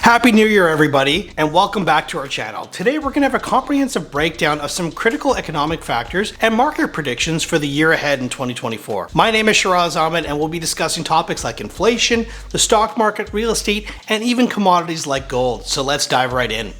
Happy New Year, everybody, and welcome back to our channel. Today, we're going to have a comprehensive breakdown of some critical economic factors and market predictions for the year ahead in 2024. My name is 𝐒𝐨𝐿, and we'll be discussing topics like inflation, the stock market, real estate, and even commodities like gold. So let's dive right in.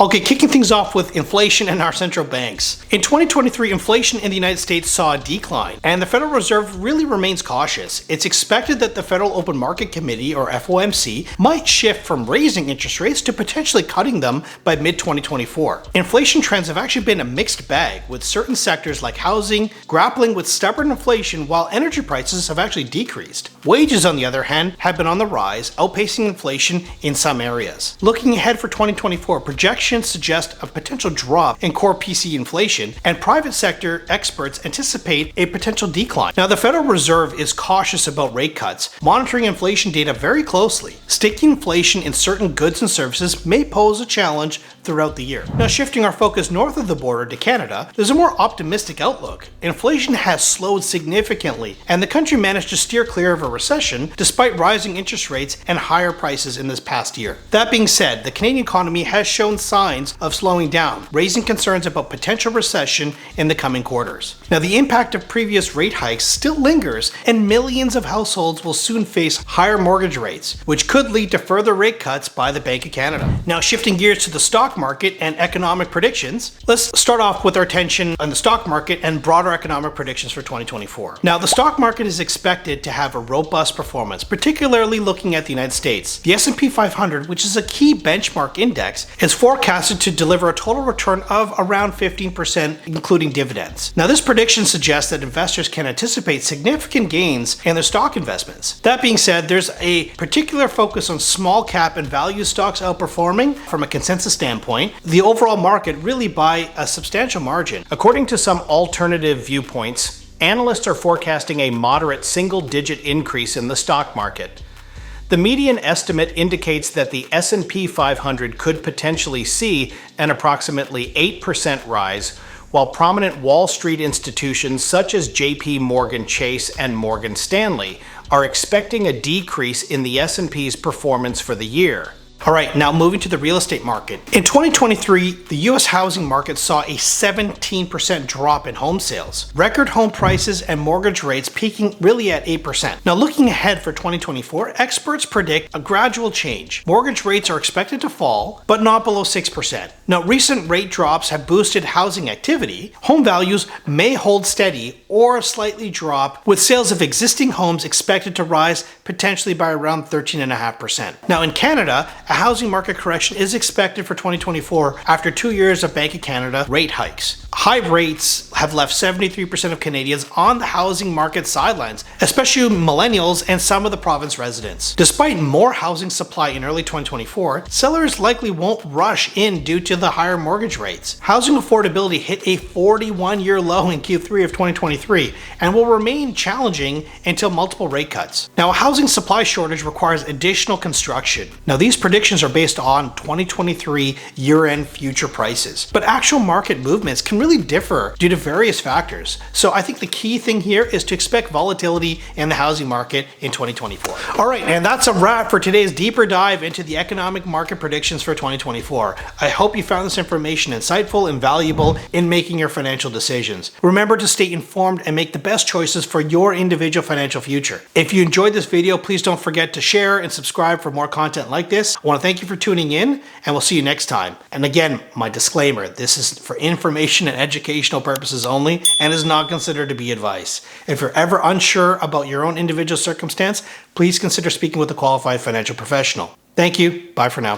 Okay, kicking things off with inflation and our central banks. In 2023, inflation in the United States saw a decline, and the Federal Reserve really remains cautious. It's expected that the Federal Open Market Committee, or FOMC, might shift from raising interest rates to potentially cutting them by mid-2024. Inflation trends have actually been a mixed bag, with certain sectors like housing grappling with stubborn inflation while energy prices have actually decreased. Wages, on the other hand, have been on the rise, outpacing inflation in some areas. Looking ahead for 2024, projections suggest a potential drop in core PCE inflation, and private sector experts anticipate a potential decline. Now, the Federal Reserve is cautious about rate cuts, monitoring inflation data very closely. Sticky inflation in certain goods and services may pose a challenge throughout the year. Now, shifting our focus north of the border to Canada, there's a more optimistic outlook. Inflation has slowed significantly, and the country managed to steer clear of a recession despite rising interest rates and higher prices in this past year. That being said, the Canadian economy has shown signs of slowing down, raising concerns about potential recession in the coming quarters. Now, the impact of previous rate hikes still lingers, and millions of households will soon face higher mortgage rates, which could lead to further rate cuts by the Bank of Canada. Now, shifting gears to the stock market and economic predictions, let's start off with our attention on the stock market and broader economic predictions for 2024. Now, the stock market is expected to have a robust performance, particularly looking at the United States. The S&P 500, which is a key benchmark index, is forecasted to deliver a total return of around 15%, including dividends. Now, this prediction suggests that investors can anticipate significant gains in their stock investments. That being said, there's a particular focus on small cap and value stocks outperforming from a consensus standpoint, the overall market really by a substantial margin. According to some alternative viewpoints, analysts are forecasting a moderate single-digit increase in the stock market. The median estimate indicates that the S&P 500 could potentially see an approximately 8% rise, while prominent Wall Street institutions such as JP Morgan Chase and Morgan Stanley are expecting a decrease in the S&P's performance for the year. All right, now moving to the real estate market. In 2023, the U.S. housing market saw a 17% drop in home sales. Record home prices and mortgage rates peaking really at 8%. Now, looking ahead for 2024, experts predict a gradual change. Mortgage rates are expected to fall, but not below 6%. Now, recent rate drops have boosted housing activity. Home values may hold steady or slightly drop, with sales of existing homes expected to rise potentially by around 13.5%. Now, in Canada, a housing market correction is expected for 2024 after 2 years of Bank of Canada rate hikes. High rates have left 73% of Canadians on the housing market sidelines, especially millennials and some of the province residents. Despite more housing supply in early 2024, sellers likely won't rush in due to the higher mortgage rates. Housing affordability hit a 41-year low in Q3 of 2023 and will remain challenging until multiple rate cuts. Now, a housing supply shortage requires additional construction. Now, these predictions are based on 2023 year-end future prices, but actual market movements can really differ due to various factors. So I think the key thing here is to expect volatility in the housing market in 2024. All right, and that's a wrap for today's deeper dive into the economic market predictions for 2024. I hope you found this information insightful and valuable in making your financial decisions. Remember to stay informed and make the best choices for your individual financial future. If you enjoyed this video, please don't forget to share and subscribe for more content like this. I want to thank you for tuning in, and we'll see you next time. And again, my disclaimer, this is for information and educational purposes only and is not considered to be advice. If you're ever unsure about your own individual circumstance, please consider speaking with a qualified financial professional. Thank you. Bye for now.